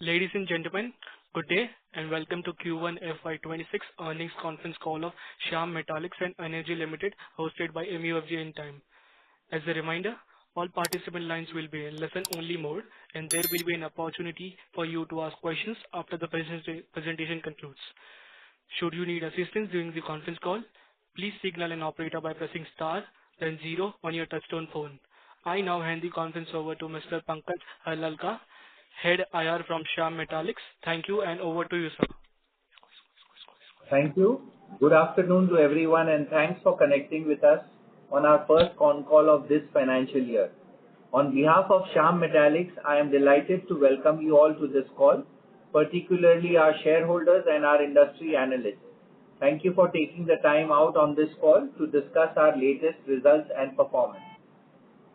Ladies and gentlemen, good day and welcome to Q1FY26 earnings conference call of Shyam Metalics and Energy Limited hosted by MUFG in time. As a reminder, all participant lines will be in listen-only mode and there will be an opportunity for you to ask questions after the presentation concludes. Should you need assistance during the conference call, please signal an operator by pressing star, then 0 on your touchtone phone. I now hand the conference over to Mr. Pankaj Halalka, Head IR from Shyam Metalics. Thank you and over to you, sir. Thank you. Good afternoon to everyone and thanks for connecting with us on our first con call of this financial year. On behalf of Shyam Metalics, I am delighted to welcome you all to this call, particularly our shareholders and our industry analysts. Thank you for taking the time out on this call to discuss our latest results and performance.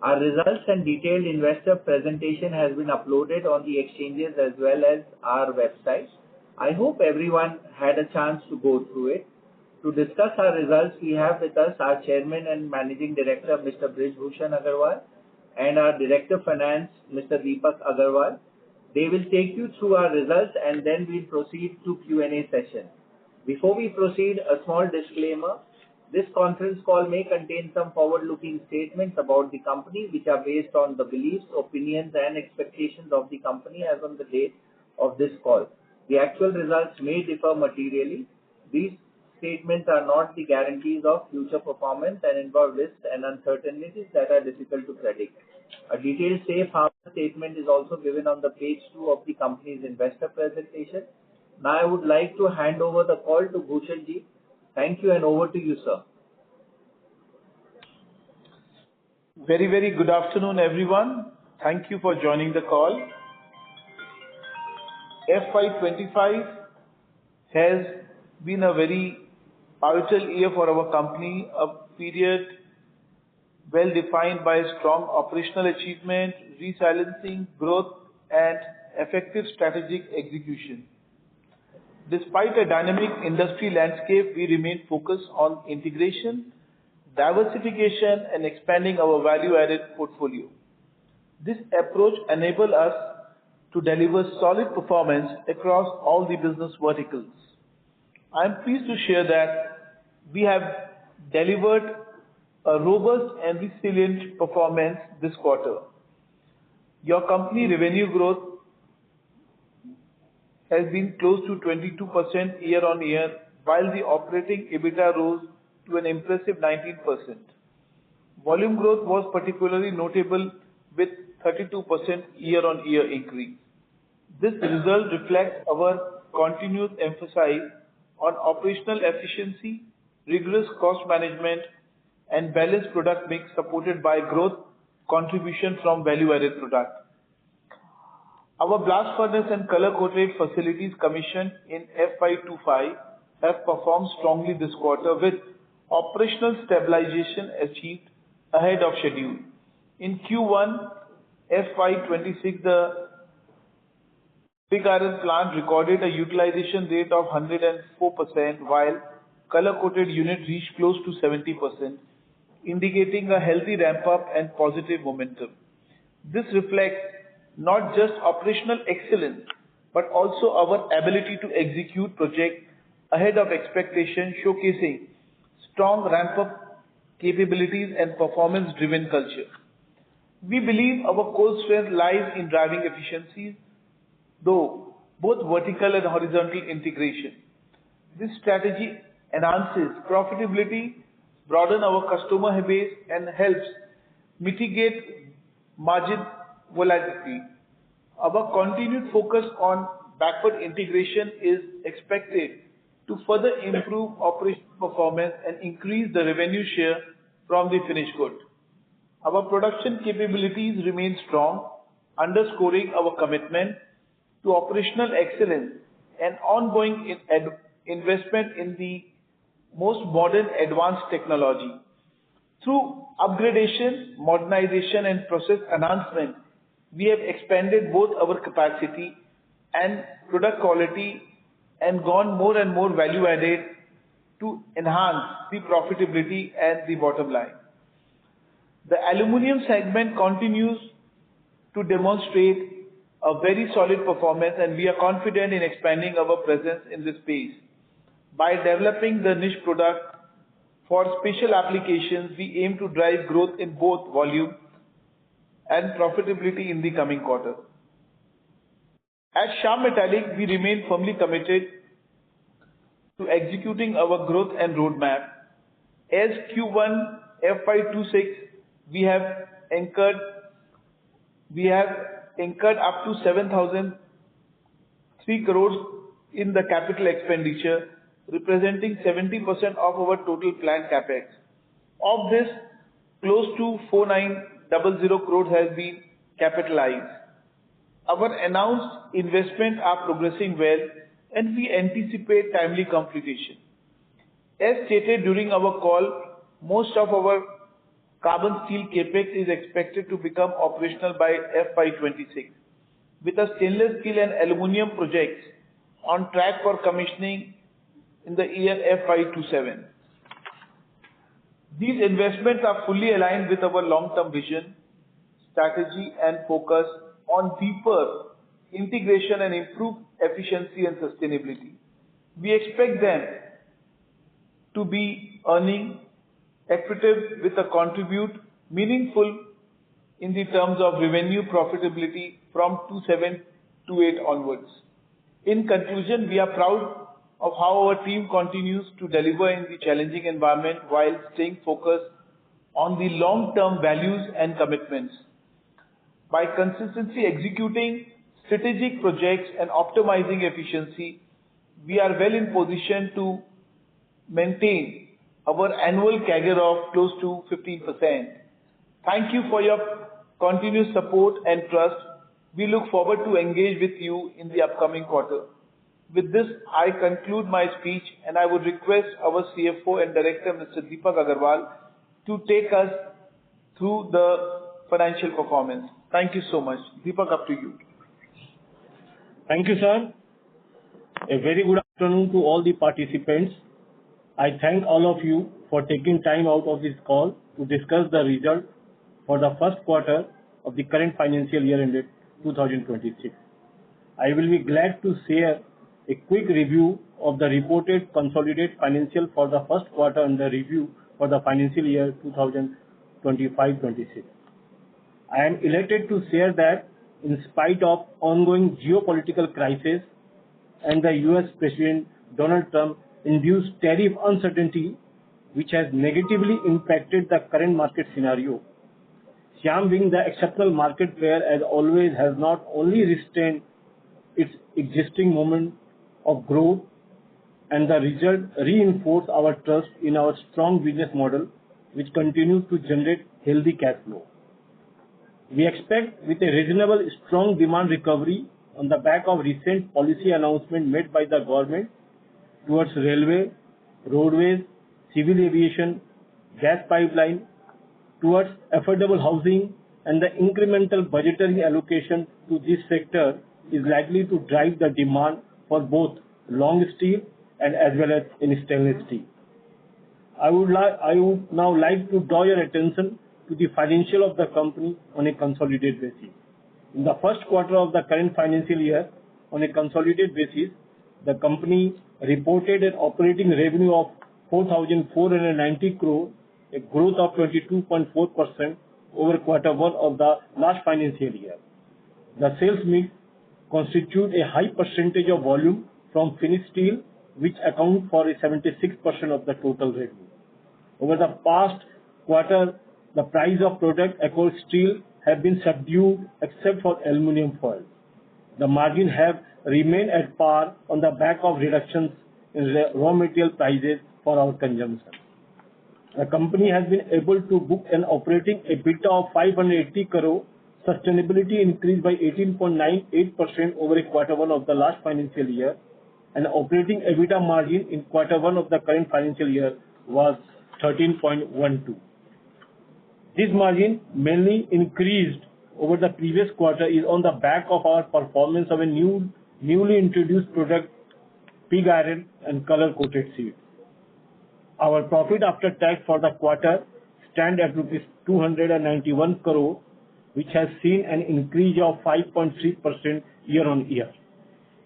Our results and detailed investor presentation has been uploaded on the exchanges as well as our website. I hope everyone had a chance to go through it. To discuss our results, we have with us our Chairman and Managing Director, Mr. Brij Bhushan Agarwal, and our Director of Finance, Mr. Deepak Agarwal. They will take you through our results and then we'll proceed to Q&A session. Before we proceed, a small disclaimer. This conference call may contain some forward-looking statements about the company which are based on the beliefs, opinions and expectations of the company as on the date of this call. The actual results may differ materially. These statements are not the guarantees of future performance and involve risks and uncertainties that are difficult to predict. A detailed safe harbor statement is also given on the page 2 of the company's investor presentation. Now I would like to hand over the call to Bhushan ji. Thank you and over to you, sir. Very good afternoon, everyone. Thank you for joining the call. FY25 has been a very pivotal year for our company, a period well defined by strong operational achievement, resiliency, growth and effective strategic execution. Despite a dynamic industry landscape, we remain focused on integration, diversification and expanding our value-added portfolio. This approach enables us to deliver solid performance across all the business verticals. I am pleased to share that we have delivered a robust and resilient performance this quarter. Your company revenue growth has been close to 22% year-on-year, while the operating EBITDA rose to an impressive 19%. Volume growth was particularly notable with 32% year-on-year increase. This result reflects our continued emphasis on operational efficiency, rigorous cost management, and balanced product mix supported by growth contribution from value-added products. Our blast furnace and color-coated facilities commissioned in FY25 have performed strongly this quarter with operational stabilization achieved ahead of schedule. In Q1 FY26, the pig iron plant recorded a utilization rate of 104%, while color-coated unit reached close to 70%, indicating a healthy ramp-up and positive momentum. This reflects not just operational excellence, but also our ability to execute projects ahead of expectation, showcasing strong ramp-up capabilities and performance-driven culture. We believe our core strength lies in driving efficiencies, though both vertical and horizontal integration. This strategy enhances profitability, broadens our customer base, and helps mitigate margin volatility. Our continued focus on backward integration is expected to further improve operational performance and increase the revenue share from the finished good. Our production capabilities remain strong, underscoring our commitment to operational excellence and ongoing investment in the most modern advanced technology. Through upgradation, modernization and process enhancement, we have expanded both our capacity and product quality and gone more and more value added to enhance the profitability and the bottom line. The aluminum segment continues to demonstrate a very solid performance, and we are confident in expanding our presence in this space. By developing the niche product for special applications, we aim to drive growth in both volume and profitability in the coming quarter. At Shyam Metalics, we remain firmly committed to executing our growth and roadmap. As Q1FY26, we have incurred up to 7,003 crores in the capital expenditure, representing 70% of our total planned capex. Of this, close to 4,900 crores has been capitalized. Our announced investments are progressing well, and we anticipate timely completion. As stated during our call, most of our carbon steel capex is expected to become operational by FY26, with the stainless steel and aluminum projects on track for commissioning in the year FY27. These investments are fully aligned with our long-term vision, strategy, and focus on deeper integration and improved efficiency and sustainability. We expect them to be earning accretive with a contribute meaningful in the terms of revenue profitability from 2728 onwards. In conclusion, we are proud of how our team continues to deliver in the challenging environment while staying focused on the long-term values and commitments. By consistently executing strategic projects and optimizing efficiency, we are well in position to maintain our annual CAGR of close to 15%. Thank you for your continuous support and trust. We look forward to engage with you in the upcoming quarter. With this, I conclude my speech, and I would request our CFO and Director, Mr. Deepak Agarwal, to take us through the financial performance. Thank you so much. Deepak, up to you. Thank you, sir. A very good afternoon to all the participants. I thank all of you for taking time out of this call to discuss the result for the first quarter of the current financial year ended 2026. I will be glad to share a quick review of the reported consolidated financial for the first quarter and the review for the financial year 2025-26. I am elated to share that in spite of ongoing geopolitical crisis and the US President Donald Trump induced tariff uncertainty, which has negatively impacted the current market scenario, Shyam, being the exceptional market player as always, has not only restrained its existing moment of growth, and the result reinforced our trust in our strong business model, which continues to generate healthy cash flow. We expect, with a reasonable strong demand recovery on the back of recent policy announcement made by the government towards railway, roadways, civil aviation, gas pipeline, towards affordable housing, and the incremental budgetary allocation to this sector is likely to drive the demand for both long steel and as well as in stainless steel. I would now like to draw your attention to the financial of the company on a consolidated basis. In the first quarter of the current financial year, on a consolidated basis, the company reported an operating revenue of 4,490 crore, a growth of 22.4% over quarter one of the last financial year. The sales mix constitute a high percentage of volume from finished steel, which account for 76% of the total revenue. Over the past quarter, the price of product across steel have been subdued except for aluminum foil. The margin have remained at par on the back of reductions in raw material prices for our consumption. The company has been able to book an operating EBITDA of 580 crore, sustainability increased by 18.98% over quarter one of the last financial year, and operating EBITDA margin in quarter one of the current financial year was 13.12. This margin mainly increased over the previous quarter is on the back of our performance of a newly introduced product, pig iron and color coated steel. Our profit after tax for the quarter stand at rupees 291 crore, which has seen an increase of 5.3% year-on-year.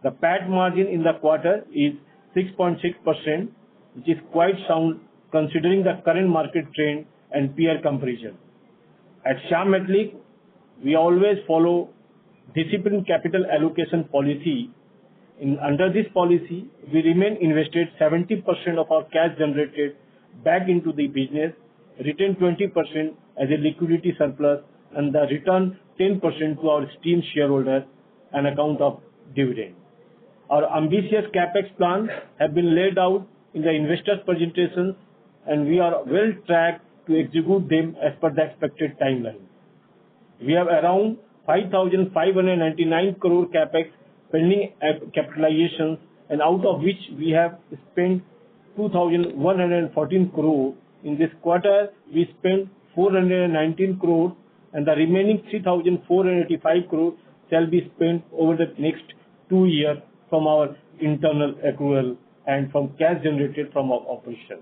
The PAT margin in the quarter is 6.6%, which is quite sound considering the current market trend and peer comparison. At Shyam Metalics, we always follow disciplined capital allocation policy. Under this policy, we remain invested 70% of our cash generated back into the business, retain 20% as a liquidity surplus, and the return 10% to our esteemed shareholders on account of dividend. Our ambitious capex plans have been laid out in the investors' presentations, and we are well tracked to execute them as per the expected timeline. We have around 5,599 crore capex pending capitalizations, and out of which we have spent 2,114 crore. In this quarter, we spent 419 crore, and the remaining 3,485 crore shall be spent over the next 2 years from our internal accrual and from cash generated from our operations.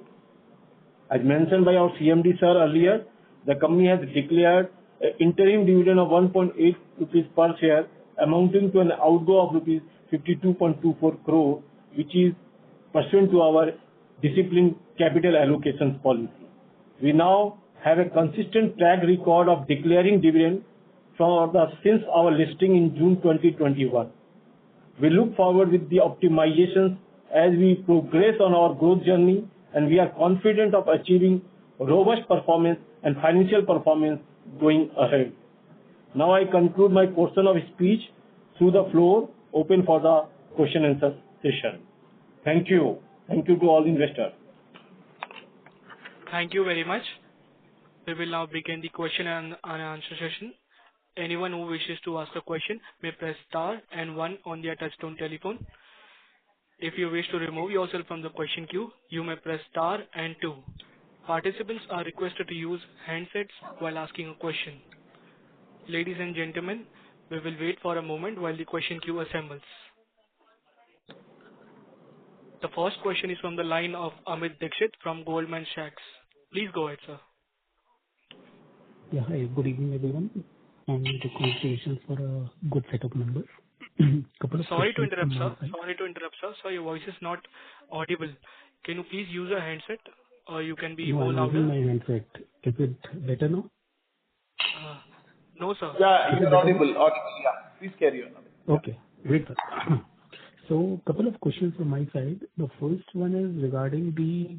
As mentioned by our CMD sir earlier, the company has declared an interim dividend of 1.8 rupees per share, amounting to an outgo of rupees 52.24 crore, which is pursuant to our disciplined capital allocation policy. We now have a consistent track record of declaring dividend since our listing in June 2021. We look forward with the optimizations as we progress on our growth journey, and we are confident of achieving robust performance and financial performance going ahead. Now I conclude my portion of speech through the floor open for the question and answer session. Thank you. Thank you to all investors. Thank you very much. We will now begin the question and answer session. Anyone who wishes to ask a question may press star and 1 on their touchtone telephone. If you wish to remove yourself from the question queue, you may press star and 2. Participants are requested to use handsets while asking a question. Ladies and gentlemen, we will wait for a moment while the question queue assembles. The first question is from the line of Amit Dixit from Goldman Sachs. Please go ahead, sir. Yeah, hi, good evening everyone, and congratulations for a good set of numbers. Sorry to interrupt, sir. Sir, your voice is not audible. Can you please use a handset, or you can be more louder? I'm using my handset. Is it better now? No, sir. Yeah, you're audible. Yeah, please carry on. Okay, great. So, couple of questions from my side. The first one is regarding the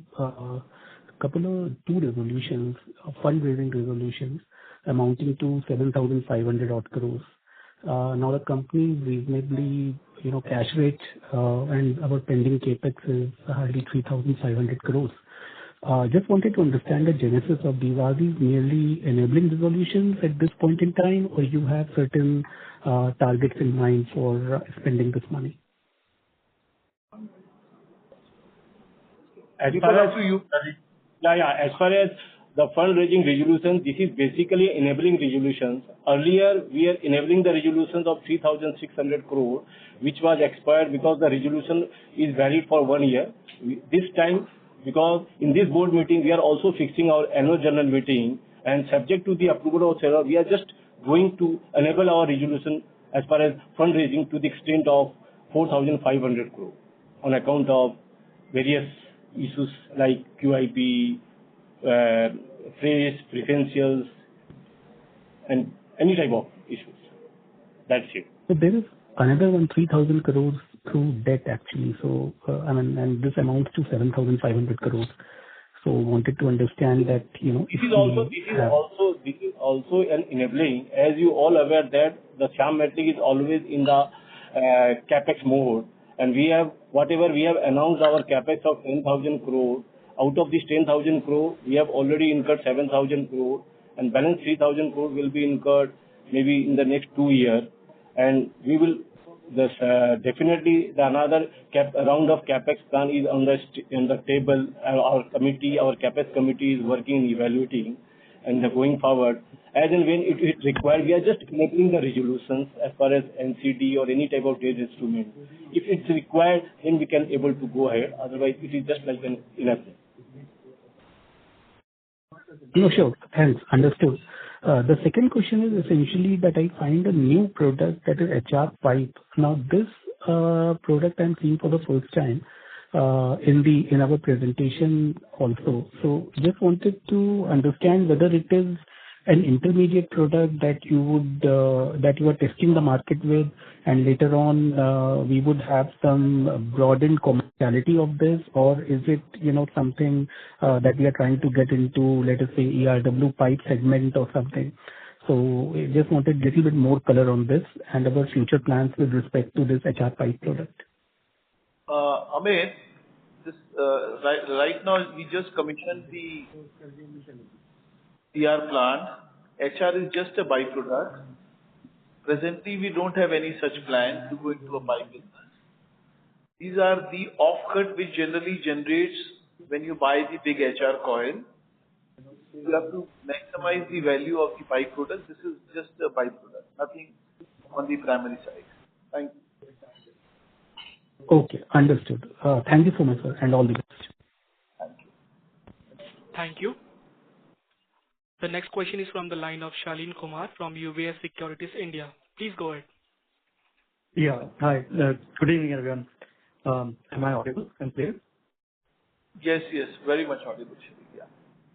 two resolutions, fundraising resolutions amounting to 7,500 odd crores. Now the company is reasonably, cash rate, and our pending capex is hardly 3,500 crores. Just wanted to understand the genesis of these. Are these merely enabling resolutions at this point in time, or you have certain targets in mind for spending this money? As far as the fundraising resolution, this is basically enabling resolutions. Earlier, we are enabling the resolutions of 3,600 crore, which was expired because the resolution is valid for 1 year. This time, because in this board meeting, we are also fixing our annual general meeting, and subject to the approval of shareholders, we are just going to enable our resolution as far as fundraising to the extent of 4,500 crore on account of various issues like QIP, phrase, preferentials, and any type of issues. That's it. So there is another 3,000 crores through debt actually. So, and this amounts to 7,500 crores. So wanted to understand that, This is also an enabling. As you all aware that the Shyam Metalics is always in the capex mode, and we have, whatever we have announced our capex of 10,000 crore, out of this 10,000 crore, we have already incurred 7,000 crore, and balance 3,000 crore will be incurred maybe in the next 2 years. And we will, definitely another round of capex plan is on the table. Our capex committee is working, evaluating, and going forward. As and when it is required, we are just enabling the resolutions as far as NCD or any type of debt instrument. If it's required, then we can able to go ahead. Otherwise, it is just like an enabling. No, sure. Thanks. Understood. The second question is essentially that I find a new product that is HR pipe. Now, this product I'm seeing for the first time in our presentation also. So just wanted to understand whether it is an intermediate product that you are testing the market with, and later on, we would have some broadened commerciality of this, or is it, something that we are trying to get into, let us say, ERW pipe segment or something? So I just wanted a little bit more color on this and our future plans with respect to this HR pipe product. Amit, this right now we just commissioned the PR plant. HR is just a byproduct. Presently, we don't have any such plan to go into a pipe business. These are the off-cut which generally generates when you buy the big HR coil. You have to maximize the value of the byproduct. This is just a byproduct, nothing on the primary side. Thank you. Okay, understood. Thank you so much, sir, and all the best. Thank you. Thank you. The next question is from the line of Shalin Kumar from UBS Securities India. Please go ahead. Yeah. Hi. Good evening, everyone. Am I audible and clear? Yes, very much audible.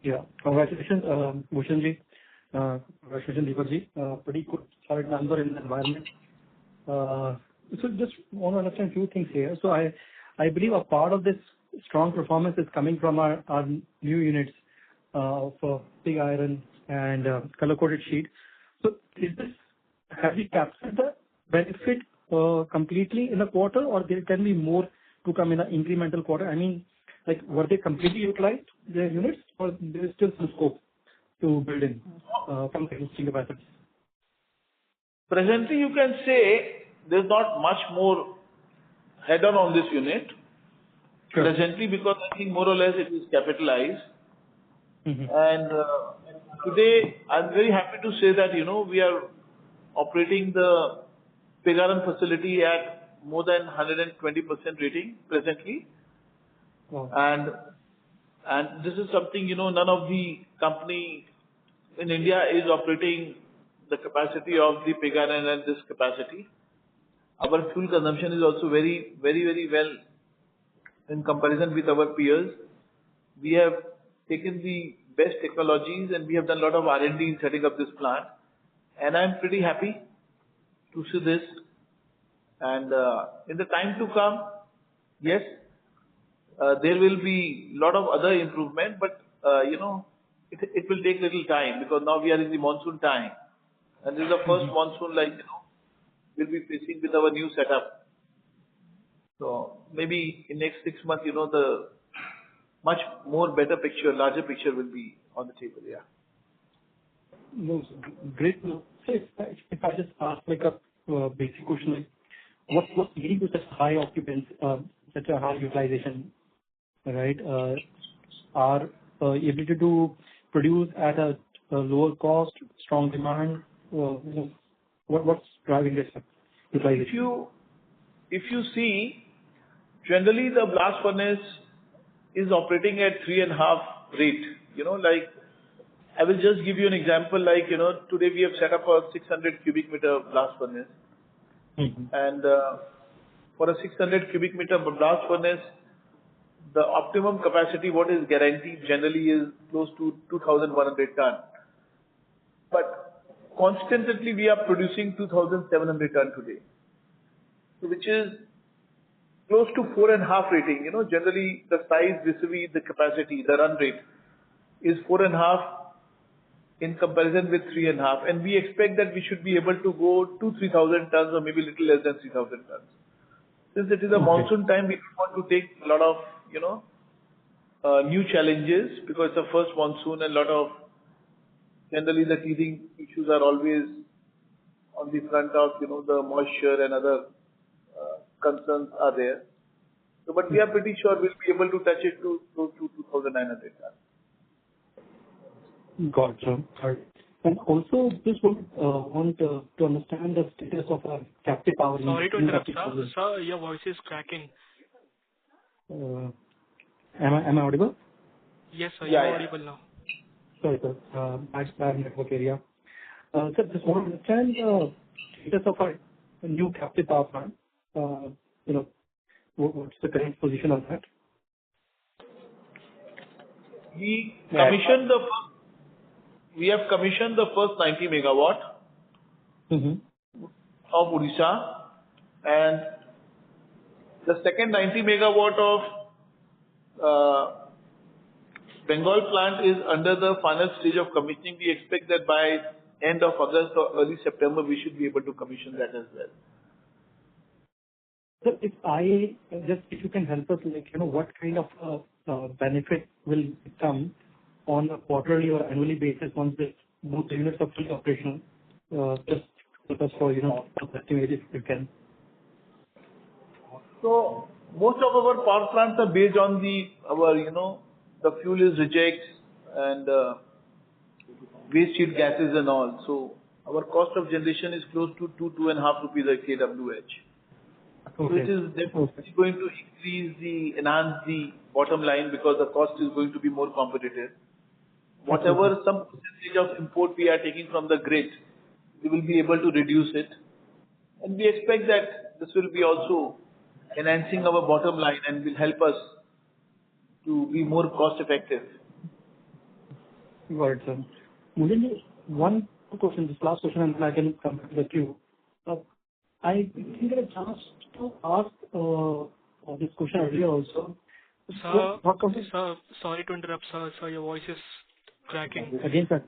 Yeah. Congratulations, Bhushanji. Congratulations, Deepakji. Pretty good solid number in the environment. So just want to understand a few things here. So I believe a part of this strong performance is coming from our new units for pig iron and color-coated sheet. So have we captured the benefit completely in a quarter, or there can be more to come in an incremental quarter? I mean, like, were they completely utilized, the units, or there is still some scope to build in from the existing capacities? Presently, you can say there's not much more head-on this unit. Sure. Presently, because I think more or less it is capitalized. Mm-hmm. And today, I'm very happy to say that, we are operating the pig iron facility at more than 120% rating presently. Wow. And this is something, none of the company in India is operating the capacity of the pig iron and this capacity. Our fuel consumption is also very, very, very well in comparison with our peers. We have taken the best technologies and we have done a lot of R&D in setting up this plant. And I'm pretty happy to see this. And in the time to come, yes, there will be a lot of other improvement, but it will take little time because now we are in the monsoon time. And this is the first monsoon we'll be facing with our new setup. So maybe in next 6 months, the much more better picture, larger picture will be on the table. Yeah. No, great. So if I just ask like a basic question, like what's leading to such high occupancy, such a high utilization, right? Our ability to produce at a lower cost, strong demand. What's driving this utilization? If you see, generally the blast furnace is operating at 3.5 rate. Like I will just give you an example. Like today we have set up a 600 cubic meter blast furnace, and for a 600 cubic meter blast furnace, the optimum capacity what is guaranteed generally is close to 2,100 ton. But constantly we are producing 2,700 ton today, which is close to 4.5 rating. Generally the size vis-a-vis the capacity, the run rate is 4.5 in comparison with 3.5. And we expect that we should be able to go to 3,000 tons or maybe little less than 3,000 tons. Since it is a monsoon time, we want to take a lot of, new challenges because it's the first monsoon and generally the teething issues are always on the front of, the moisture and other concerns are there. So, but we are pretty sure we'll be able to touch it to close to 2,900 tons. Got it. And also, just want to understand the status of our captive power. Sorry to interrupt, sir. Your voice is cracking. Am I audible? Yes, sir. You're audible now. Sorry, sir. Bad network area. Sir, just want to understand status of our new captive power plant. What's the current position on that? We have commissioned the first 90 megawatt of Odisha, and the second 90 megawatt of Bengal plant is under the final stage of commissioning. We expect that by end of August or early September, we should be able to commission that as well. Sir, if you can help us, what kind of benefit will come on a quarterly or annually basis once both the units are fully operational? Just help us for, estimate if you can. So most of our power plants are based on the fuel is rejects and waste heat gases and all. So our cost of generation is close to 2.5 rupees a kWh. Okay. Which is definitely going to enhance the bottom line because the cost is going to be more competitive. Whatever some percentage of import we are taking from the grid, we will be able to reduce it. And we expect that this will be also enhancing our bottom line and will help us to be more cost effective. Got it, sir. Mulinji, one question, this last question, and then I can come back to the queue. I didn't get a chance to ask this question earlier also. Sir, sorry to interrupt, sir. Sir, your voice is cracking. Again, sir.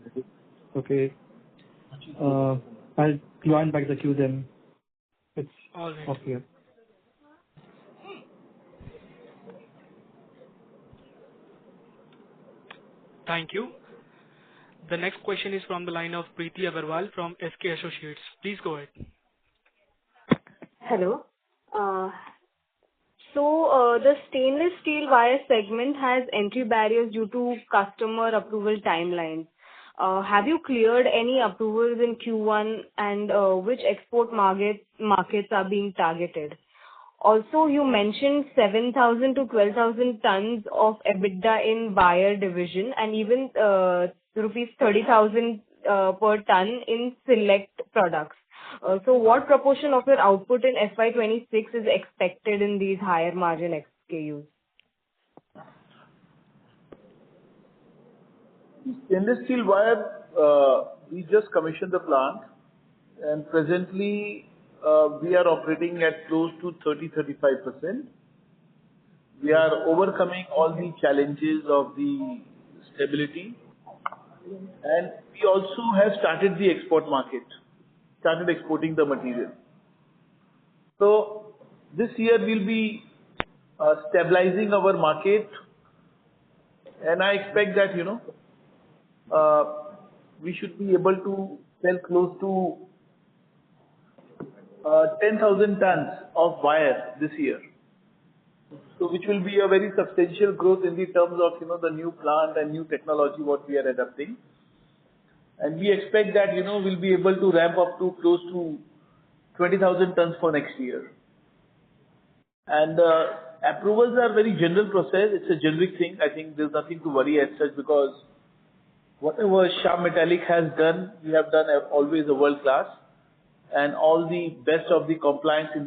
Okay. I'll join back the queue then. It's all right. Okay. Thank you. The next question is from the line of Preeti Agarwal from SK Associates. Please go ahead. Hello. The stainless steel wire segment has entry barriers due to customer approval timelines. Have you cleared any approvals in Q1, and which export markets are being targeted? Also, you mentioned 7,000 to 12,000 tons of EBITDA in wire division and even rupees 30,000 per ton in select products. So what proportion of your output in FY26 is expected in these higher margin SKUs? Stainless steel wire, we just commissioned the plant, and presently we are operating at close to 30-35%. We are overcoming all the challenges of the stability, and we also have started the export market, started exporting the material. So this year we'll be stabilizing our market, and I expect that we should be able to sell close to 10,000 tons of wire this year. So which will be a very substantial growth in the terms of the new plant and new technology what we are adapting. And we expect that we'll be able to ramp up to close to 20,000 tons for next year. And approvals are very general process. It's a generic thing. I think there's nothing to worry as such, because whatever Shyam Metalics has done, we have done always a world class, and all the best of the compliance in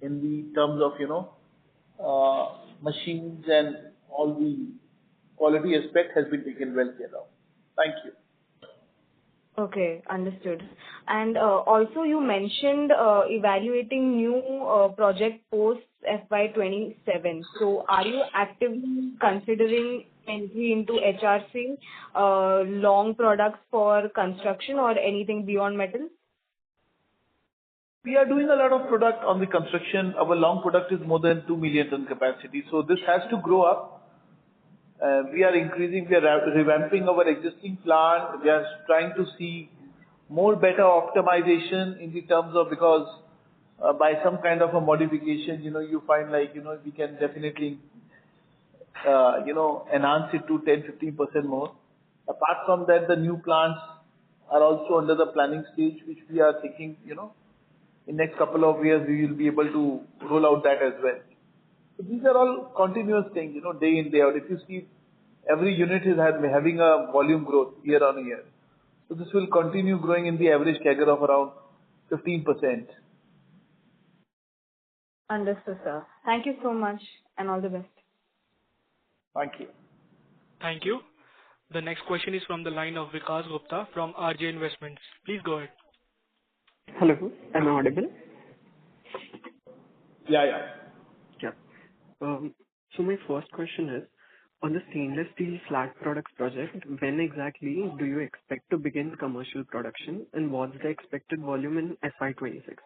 the terms of machines and all the quality aspect has been taken well care of. Thank you. Okay, understood. And also you mentioned evaluating new project posts FY27. So are you actively considering entry into HRC, long products for construction or anything beyond metal? We are doing a lot of product on the construction. Our long product is more than 2 million ton capacity. So this has to grow up. We are revamping our existing plant. We are trying to see more better optimization in the terms of, because by some kind of a modification, you find we can definitely, enhance it to 10-15% more. Apart from that, the new plants are also under the planning stage, which we are thinking, in next couple of years, we will be able to roll out that as well. So these are all continuous things, day in, day out. If you see, every unit is having a volume growth year on year. So this will continue growing in the average CAGR of around 15%. Understood, sir. Thank you so much and all the best. Thank you. Thank you. The next question is from the line of Vikas Gupta from RJ Investments. Please go ahead. Hello, am I audible? Yeah. Yeah. So my first question is, on the stainless steel flat products project, when exactly do you expect to begin commercial production, and what's the expected volume in FY26?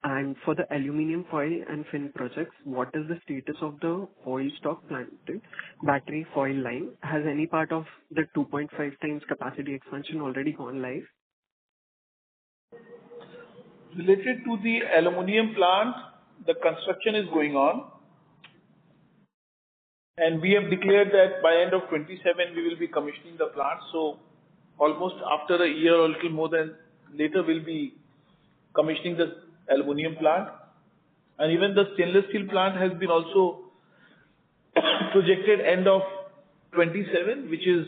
And for the aluminum foil and fin projects, what is the status of the foil stock planted battery foil line? Has any part of the 2.5 times capacity expansion already gone live? Related to the aluminum plant, the construction is going on, and we have declared that by end of 27 we will be commissioning the plant. So almost after a year or a little more than later, we'll be commissioning the aluminum plant. And even the stainless steel plant has been also projected end of 27, which is,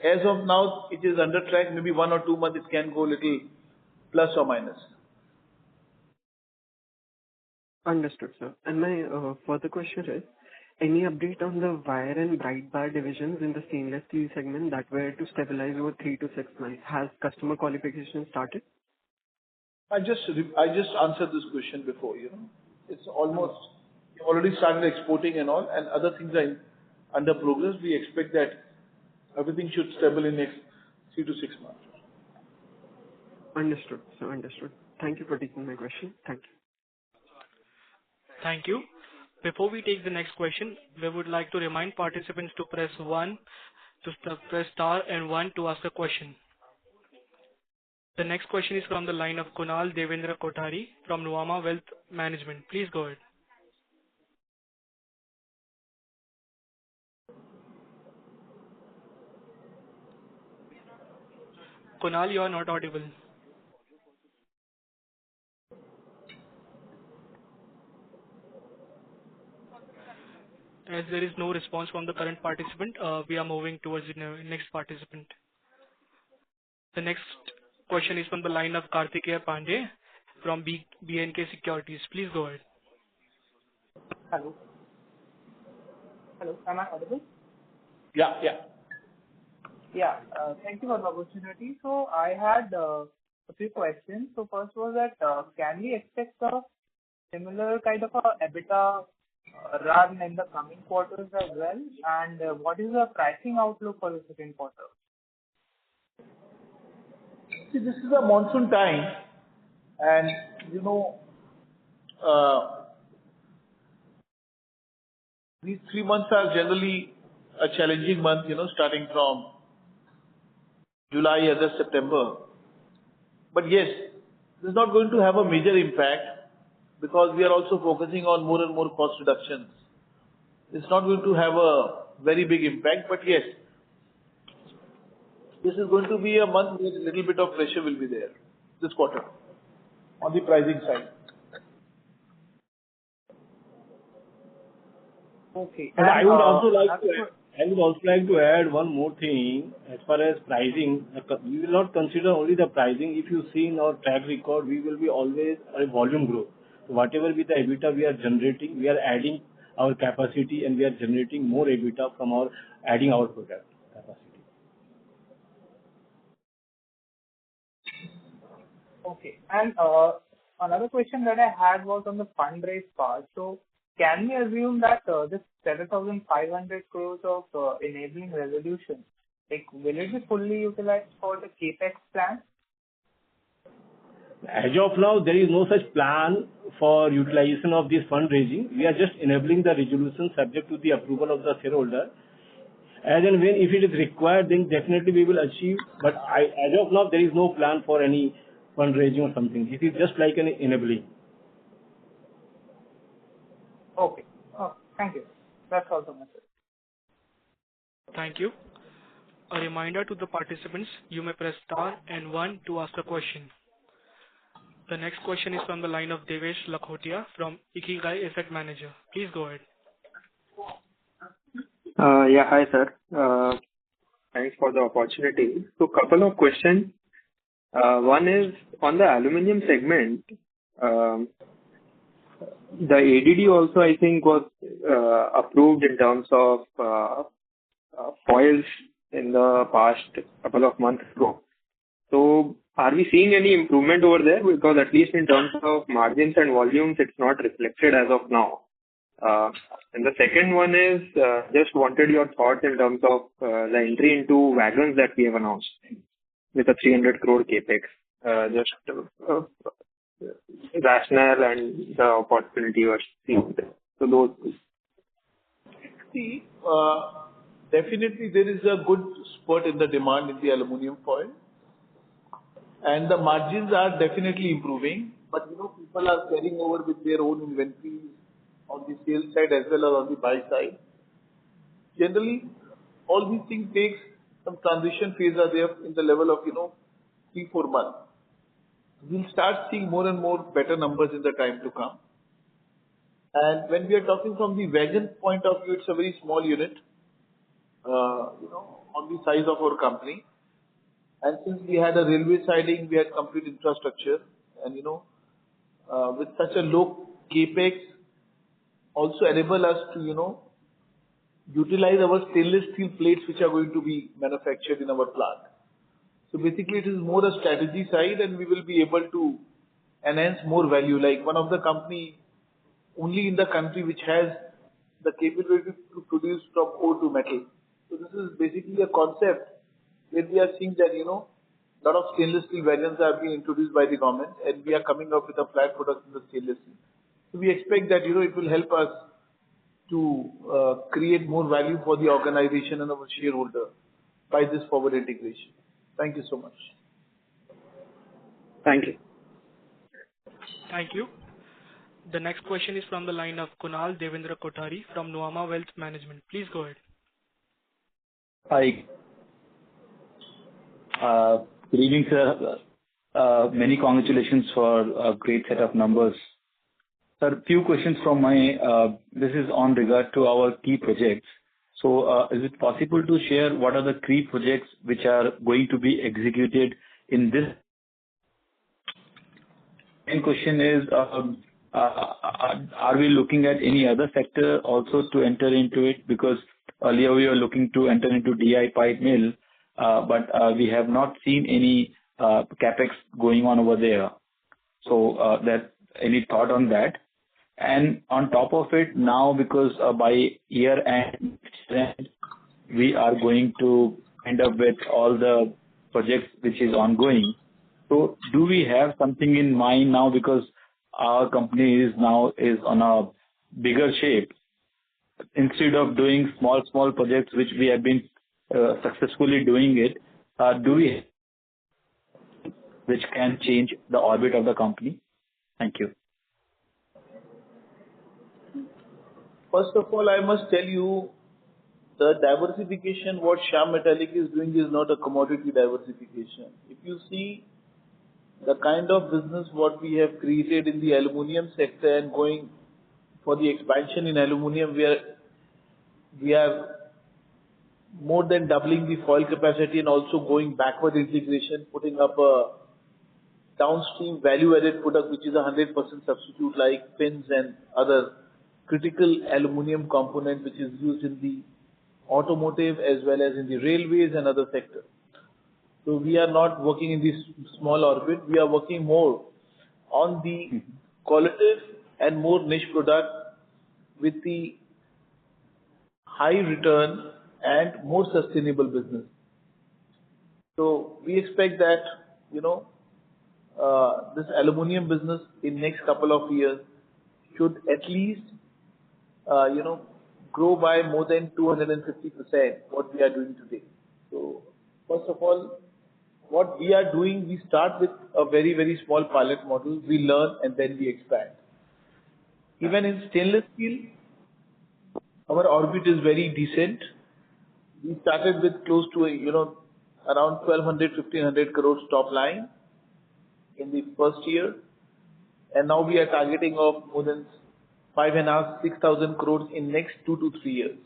as of now, it is under track. Maybe 1 or 2 months it can go little plus or minus. Understood, sir. And my further question is, any update on the wire and bright bar divisions in the stainless steel segment that were to stabilize over 3 to 6 months? Has customer qualification started? I just answered this question before, It's almost, we already started exporting and all, and other things are under progress. We expect that everything should stable in next 3 to 6 months. Understood, sir. Understood. Thank you for taking my question. Thank you. Thank you. Before we take the next question, we would like to remind participants to press star and 1 to ask a question. The next question is from the line of Kunal Devendra Kothari from Nuvama Wealth Management. Please go ahead. Kunal, you are not audible. As there is no response from the current participant, we are moving towards the next participant. The next question is from the line of Kartikeya Pandey from BNK Securities. Please go ahead. Hello. Hello, am I audible? Yeah. Yeah, thank you for the opportunity. So I had a few questions. So first was that can we expect a similar kind of a EBITDA run in the coming quarters as well? And what is the pricing outlook for the second quarter? See, this is a monsoon time, and these 3 months are generally a challenging month, starting from July, August, September. But yes, this is not going to have a major impact because we are also focusing on more and more cost reductions. It's not going to have a very big impact, but yes, this is going to be a month where a little bit of pressure will be there this quarter on the pricing side. Okay. And I would also like to add one more thing. As far as pricing, we will not consider only the pricing. If you see in our track record, we will be always a volume growth. So whatever be the EBITDA we are generating, we are adding our capacity and we are generating more EBITDA from adding our product capacity. Okay. And another question that I had was on the fundraise part. So can we assume that this 7,500 crores of enabling resolution, will it be fully utilized for the capex plan? As of now, there is no such plan for utilization of this fundraising. We are just enabling the resolution subject to the approval of the shareholder. As and when, if it is required, then definitely we will achieve. But as of now, there is no plan for any fundraising or something. This is just like an enabling. Okay. Oh, thank you. That's all from my side. Thank you. A reminder to the participants, you may press star and 1 to ask a question. The next question is from the line of Devesh Lakhotia from Ikigai Asset Manager. Please go ahead. Yeah, hi sir. Thanks for the opportunity. So couple of questions. One is on the aluminum segment. The ADD also, I think, was approved in terms of foils in the past couple of months ago. So are we seeing any improvement over there? Because at least in terms of margins and volumes, it's not reflected as of now. And the second one is just wanted your thoughts in terms of the entry into wagons that we have announced with a 300 crore capex. Just rationale and the opportunity we're seeing there. So those. See, definitely there is a good spurt in the demand in the aluminum foil, and the margins are definitely improving. But people are carrying over with their own inventories on the sales side as well as on the buy side. Generally, all these things takes some transition phase are there in the level of 3-4 months. We'll start seeing more and more better numbers in the time to come. And when we are talking from the wagon point of view, it's a very small unit, on the size of our company. And since we had a railway siding, we had complete infrastructure, and with such a low capex, also enable us to utilize our stainless steel plates which are going to be manufactured in our plant. So basically, it is more a strategy side, and we will be able to enhance more value. Like one of the company only in the country which has the capability to produce from ore to metal. So this is basically a concept where we are seeing that lot of stainless steel variants are being introduced by the government, and we are coming up with a flat product in the stainless steel. So we expect that it will help us to create more value for the organization and our shareholder by this forward integration. Thank you so much. Thank you. Thank you. The next question is from the line of Kunal Devendra Kothari from Nuvama Wealth Management. Please go ahead. Hi. Good evening, sir. Many congratulations for a great set of numbers. Sir, few questions from my, this is on regard to our key projects. So, is it possible to share what are the key projects which are going to be executed in this? And question is, are we looking at any other sector also to enter into it? Because earlier we were looking to enter into DI pipe mill, but we have not seen any capex going on over there. So that any thought on that? And on top of it, now because by year end we are going to end up with all the projects which is ongoing. So do we have something in mind now, because our company is on a bigger shape? Instead of doing small projects which we have been successfully doing it, do we which can change the orbit of the company? Thank you. First of all, I must tell you, the diversification what Shyam Metalics is doing is not a commodity diversification. If you see the kind of business what we have created in the aluminium sector and going for the expansion in aluminium, we are more than doubling the foil capacity and also going backward integration, putting up a downstream value-added product which is 100% substitute like pins and other critical aluminium component which is used in the automotive as well as in the railways and other sectors. So we are not working in this small orbit. We are working more on the qualitative and more niche product with the high return and more sustainable business. So we expect that this aluminium business in next couple of years should at least grow by more than 250% what we are doing today. So first of all, what we are doing, we start with a very, very small pilot model. We learn and then we expand. Even in stainless steel, our orbit is very decent. We started with close to around 1,200-1,500 crores top line in the first year, and now we are targeting of more than 5,500-6,000 crores in next 2 to 3 years.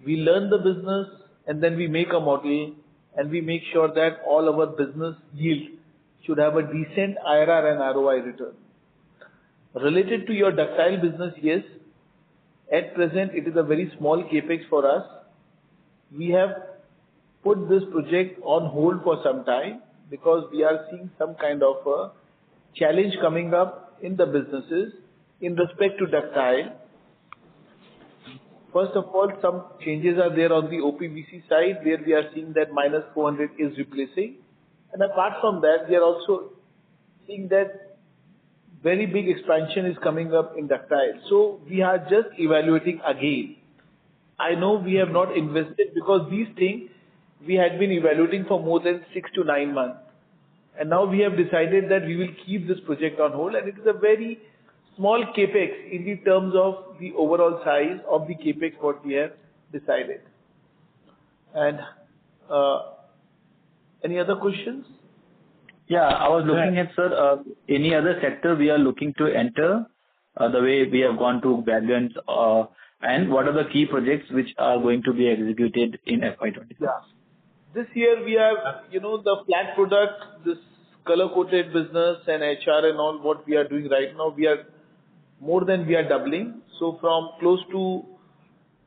We learn the business and then we make a model and we make sure that all our business yield should have a decent IRR and ROI return. Related to your ductile business, yes, at present it is a very small capex for us. We have put this project on hold for some time because we are seeing some kind of a challenge coming up in the businesses in respect to ductile. First of all, some changes are there on the OPVC side where we are seeing that minus 400 is replacing. And apart from that, we are also seeing that very big expansion is coming up in ductile. So we are just evaluating again. I know we have not invested because these things we had been evaluating for more than 6 to 9 months. And now we have decided that we will keep this project on hold, and it is a very small capex in the terms of the overall size of the capex what we have decided. And any other questions? Yeah, I was looking at, sir, any other sector we are looking to enter, the way we have gone to Valiant, and what are the key projects which are going to be executed in FY26? Yeah. This year we have, the flat product, this color-coated business and HR and all what we are doing right now, we are doubling. So from close to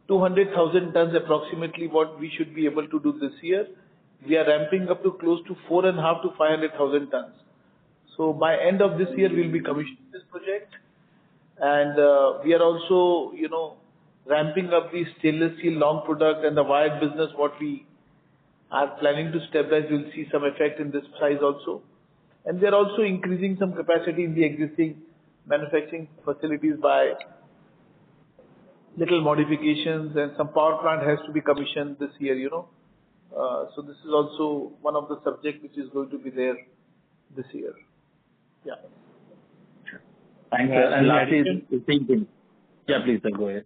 200,000 tons approximately what we should be able to do this year, we are ramping up to close to 4.5 to 500,000 tons. So by end of this year, we'll be commissioning this project. And we are also, ramping up the stainless steel long product and the wired business what we are planning to stabilize. We'll see some effect in this size also. And we are also increasing some capacity in the existing manufacturing facilities by little modifications, and some power plant has to be commissioned this year, So this is also one of the subjects which is going to be there this year. Yeah. Thank you. And lastly, the same thing. Yeah, please, sir, go ahead.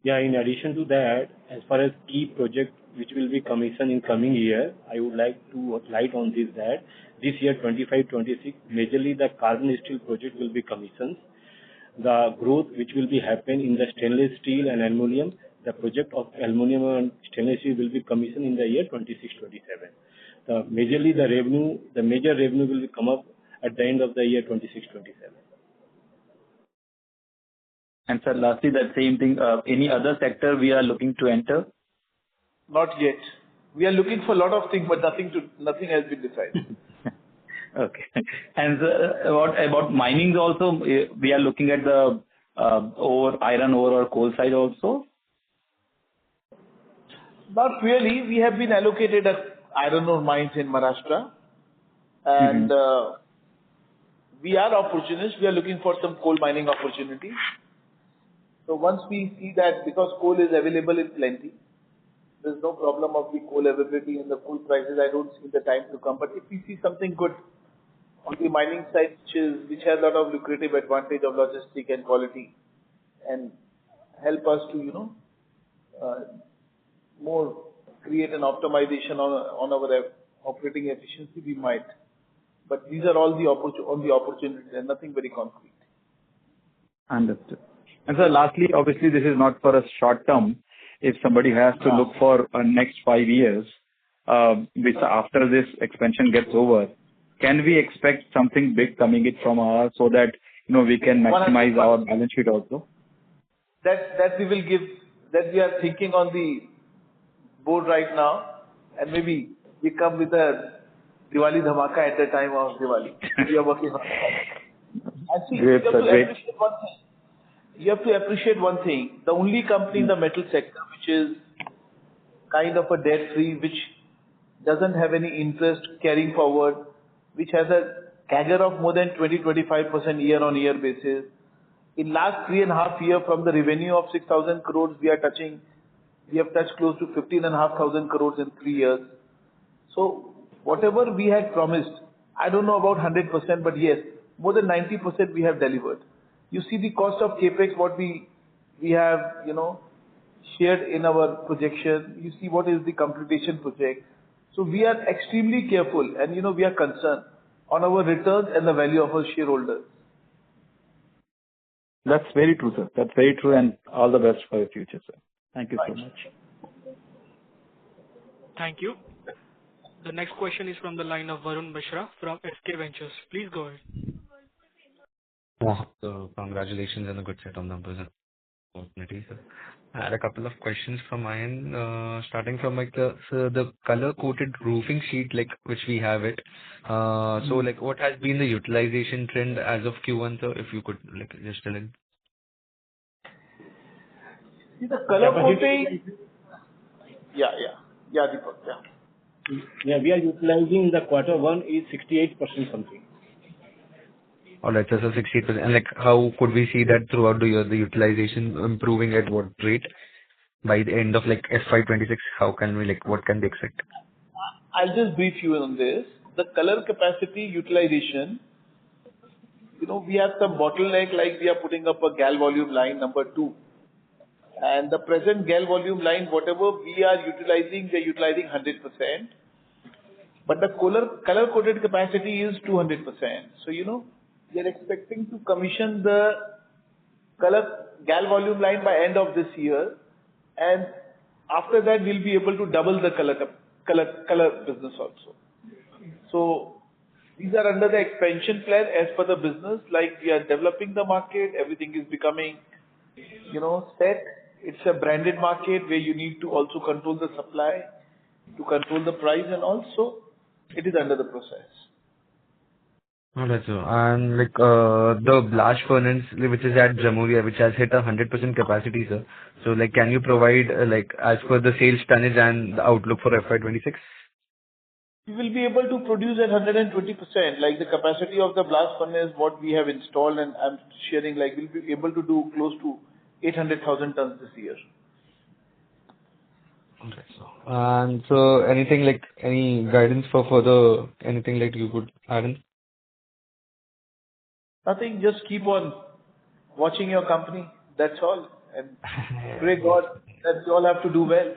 Yeah, in addition to that, as far as key projects which will be commissioned in coming year, I would like to light on this that this year 25-26, majorly the carbon steel project will be commissioned. The growth which will be happen in the stainless steel and aluminum, the project of aluminum and stainless steel will be commissioned in the year 26-27. Majorly the major revenue will come up at the end of the year 26-27. And sir, lastly, that same thing, any other sector we are looking to enter? Not yet. We are looking for a lot of things, but nothing has been decided. Okay. And what about mining also? We are looking at the iron ore or coal side also? Not really. We have been allocated iron ore mines in Maharashtra. And we are opportunists. We are looking for some coal mining opportunities. So once we see that, because coal is available in plenty, there's no problem of the coal availability and the coal prices, I don't see the time to come. But if we see something good on the mining side, which has a lot of lucrative advantage of logistic and quality, and help us to, more create an optimization on our operating efficiency, we might. But these are all the opportunities and nothing very concrete. Understood. And so lastly, obviously this is not for a short term. If somebody has to look for next 5 years, which after this expansion gets over, can we expect something big coming in from us so that we can maximize 100%. Our balance sheet also? That we will give. That we are thinking on the board right now, and maybe we come with a Diwali dhamaka at the time of Diwali. We are working on that. And see, you have to appreciate one thing. The only company in the metal sector which is kind of a debt-free, which doesn't have any interest carrying forward, which has a CAGR of more than 20-25% year-on-year basis. In last 3.5 years, from the revenue of 6,000 crores, we have touched close to 15,500 crores in 3 years. So whatever we had promised, I don't know about 100%, but yes, more than 90% we have delivered. You see the cost of capex, what we have, shared in our projection. You see what is the completion project. So we are extremely careful, and we are concerned on our returns and the value of our shareholders. That's very true, sir. That's very true, and all the best for your future, sir. Thank you so much. Thank you. The next question is from the line of Varun Mishra from SK Ventures. Please go ahead. So congratulations on a good set of numbers and opportunities, sir. I had a couple of questions from my end, starting from like the color-coated roofing sheet, like which we have it. So like what has been the utilization trend as of Q1, sir? If you could like just tell it. See the color coating. Yeah, Deepak. Yeah. Yeah, we are utilizing in the quarter one is 68% something. All right, so 60%. And like how could we see that throughout the year, the utilization improving at what rate by the end of like FY26? How can we like what can we expect? I'll just brief you on this. The color capacity utilization, we have some bottleneck, like we are putting up a gal volume line number 2. And the present gal volume line, whatever we are utilizing, we are utilizing 100%. But the color-coated capacity is 200%. So, we are expecting to commission the gal volume line by end of this year. And after that, we'll be able to double the color business also. So, these are under the expansion plan as per the business. Like we are developing the market, everything is becoming, set. It's a branded market where you need to also control the supply, to control the price, and also it is under the process. Alright, sir. And like the blast furnace which is at Jamuria, which has hit 100% capacity, sir. So like, can you provide like as per the sales tonnage and the outlook for FY26? We will be able to produce at 120%. Like the capacity of the blast furnace, what we have installed, and I'm sharing, like we'll be able to do close to 800,000 tons this year. Okay, so and so anything like any guidance for further anything like you could add in? Nothing, just keep on watching your company. That's all. And pray God that you all have to do well.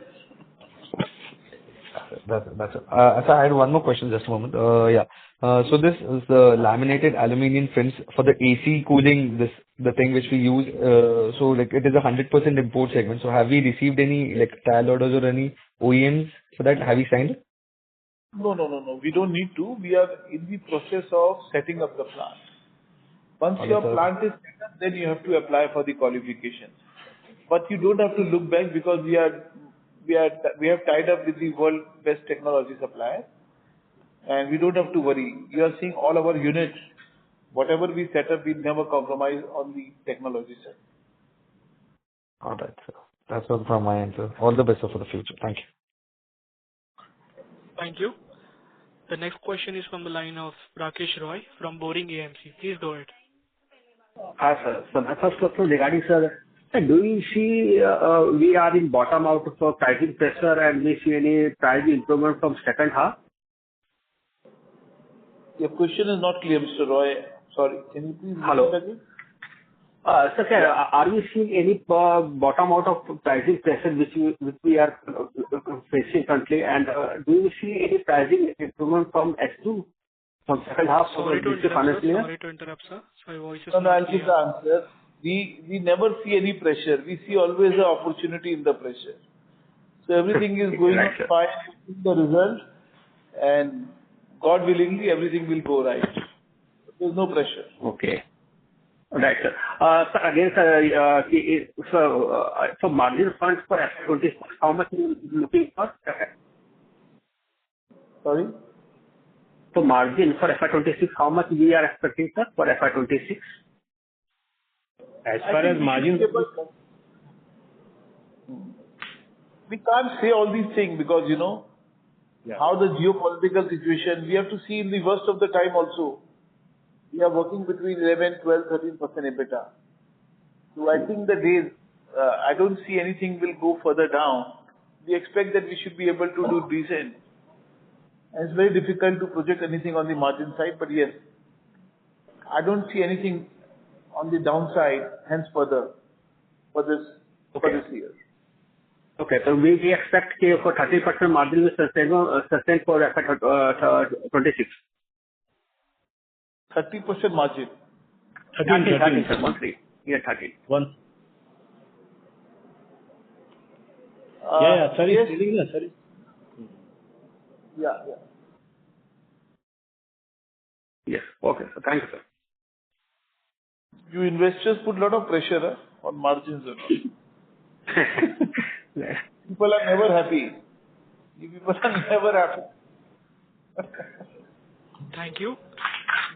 That's it. So I had one more question, just a moment. So this is the laminated aluminium fins for the AC cooling, the thing which we use. So like it is a 100% import segment. So have we received any like trial orders or any OEMs for that? Have we signed? No. We don't need to. We are in the process of setting up the plant. Once your plant is set up, then you have to apply for the qualifications. But you don't have to look back because we have tied up with the world best technology supplier, and we don't have to worry. You are seeing all our units. Whatever we set up, we never compromise on the technology side. All right, sir. That's all from my end, sir. All the best for the future. Thank you. Thank you. The next question is from the line of Rakesh Roy from Boring AMC. Please go ahead. Hi, sir. So my first question regarding, sir, do you see we are in bottom out for pricing pressure and we see any price improvement from second half? Your question is not clear, Mr. Roy. Sorry. Can you please Hello. repeat again? Sir, are you seeing any bottom out of pricing pressure which we are facing currently, and do you see any pricing improvement from H2 from second half of this financial year? Sorry to interrupt, sir. Sorry, voice is No, I'll give the answer. We never see any pressure. We see always an opportunity in the pressure. So everything is going on fine, the result, and God willingly, everything will go right. There's no pressure. Okay. Right, sir. Sir, again, sir, for margin funds for FY26, how much are you looking for? Sorry? For margin for FY26, how much we are expecting, sir, for FY26? As far as margin, we can't say all these things because, how the geopolitical situation, we have to see in the worst of the time also. We are working between 11, 12, 13% EBITDA. So I think the days, I don't see anything will go further down. We expect that we should be able to do decent. And it's very difficult to project anything on the margin side, but yes, I don't see anything on the downside, hence further, for this year. Okay, so we expect for 30% margin will sustain for FY26. 30% margin. 13, sir, 13. Yeah, 13. One. Sorry. Yes. Yeah. Yes. Okay, sir. Thank you, sir. You investors put a lot of pressure on margins and all. People are never happy. You people are never happy. Thank you.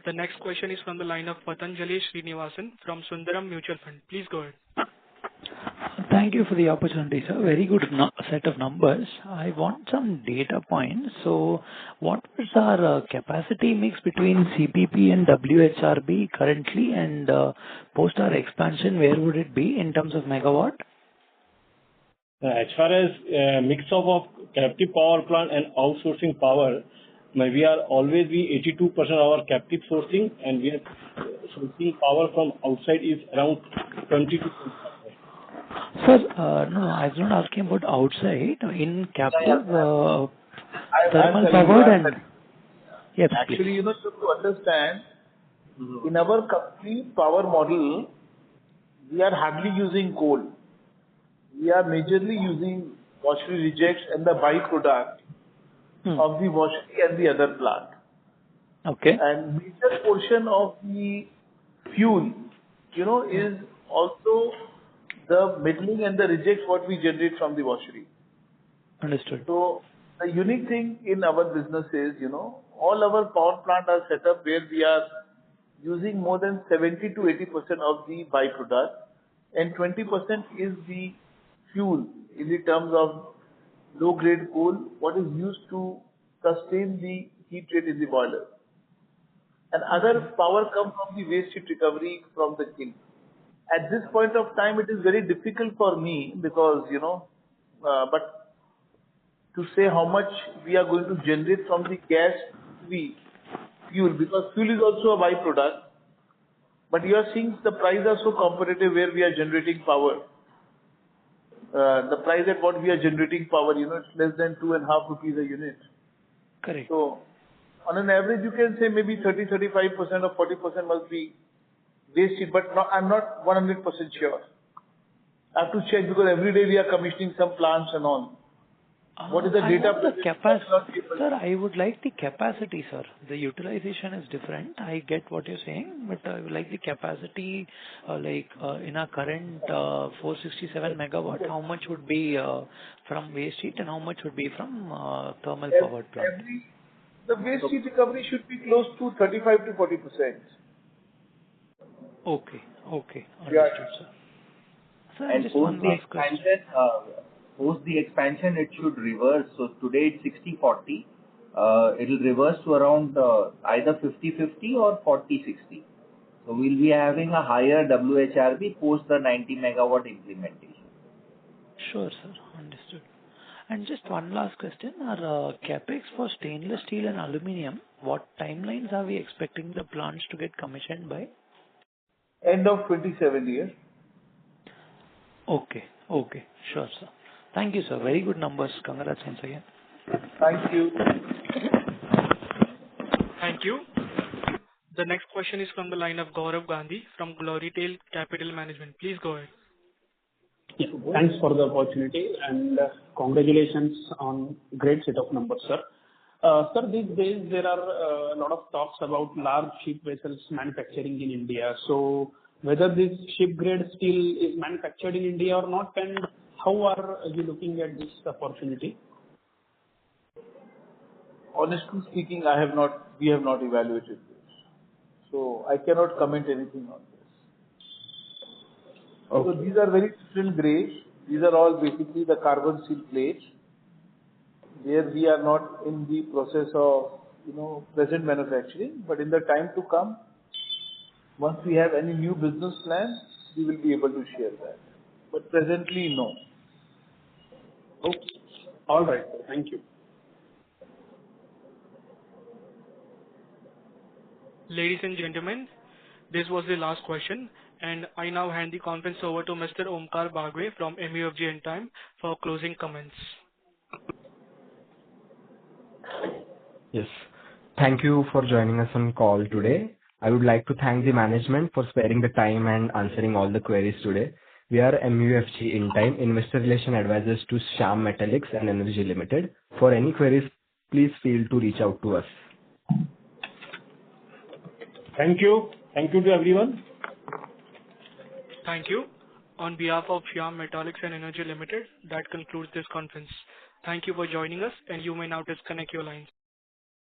The next question is from the line of Patanjali Srinivasan from Sundaram Mutual Fund. Please go ahead. Thank you for the opportunity, sir. Very good set of numbers. I want some data points. So what is our capacity mix between CPP and WHRB currently, and post our expansion, where would it be in terms of megawatt? As far as mix of captive power plant and outsourcing power, we are always be 82% our captive sourcing, and we are sourcing power from outside is around 22%. Sir, no, I was not asking about outside. In captive thermal powered and... Yes, actually, please. you have to understand, in our company power model, we are hardly using coal. We are majorly using washery rejects and the byproduct of the washery and the other plant. Okay. And major portion of the fuel, is also the middling and the rejects what we generate from the washery. Understood. So the unique thing in our business is, all our power plant are set up where we are using more than 70 to 80% of the byproduct, and 20% is the fuel in the terms of low grade coal, what is used to sustain the heat rate in the boiler. And other power comes from the waste heat recovery from the kiln. At this point of time, it is very difficult for me because, but to say how much we are going to generate from the gas to the fuel, because fuel is also a byproduct. But you are seeing the prices are so competitive where we are generating power. The price at what we are generating power, it's less than 2.5 rupees a unit. Correct. So, on an average, you can say maybe 30-35% or 40% must be waste heat, but I'm not 100% sure. I have to check because every day we are commissioning some plants and all. What is the data? The capacity, sir, I would like the capacity, sir. The utilization is different. I get what you're saying, but I would like the capacity, in our current 467 megawatt, how much would be from waste heat and how much would be from thermal power plant? The waste heat recovery should be close to 35 to 40%. Okay. Understood, sir. Sir, And just one last question. Post the expansion, it should reverse. So today it's 60-40. It will reverse to around either 50-50 or 40-60. So we'll be having a higher WHRB post the 90 megawatt implementation. Sure, sir. Understood. And just one last question. Our capex for stainless steel and aluminium, what timelines are we expecting the plants to get commissioned by? End of 27 years. Okay. Sure, sir. Thank you, sir. Very good numbers. Congrats once again. Thank you. Thank you. The next question is from the line of Gaurav Gandhi from Glorytail Capital Management. Please go ahead. Yeah, thanks for the opportunity and congratulations on great set of numbers, sir. Sir, these days there are a lot of talks about large ship vessels manufacturing in India. So whether this ship grade steel is manufactured in India or not, and how are you looking at this opportunity? Honestly speaking, we have not evaluated this. So I cannot comment anything on this. Okay. So these are very different grades. These are all basically the carbon steel plates, where we are not in the process of, present manufacturing, but in the time to come, once we have any new business plans, we will be able to share that. But presently, no. Okay. All right. Thank you. Ladies and gentlemen, this was the last question, and I now hand the conference over to Mr. Omkar Bagwe from MUFG in Time for closing comments. Yes. Thank you for joining us on call today. I would like to thank the management for sparing the time and answering all the queries today. We are MUFG in Time, Investor Relation Advisors to Shyam Metalics and EnergyLtd. For any queries, please feel to reach out to us. Thank you. Thank you to everyone. Thank you. On behalf of Shyam Metalics and Energy Limited, that concludes this conference. Thank you for joining us, and you may now disconnect your lines.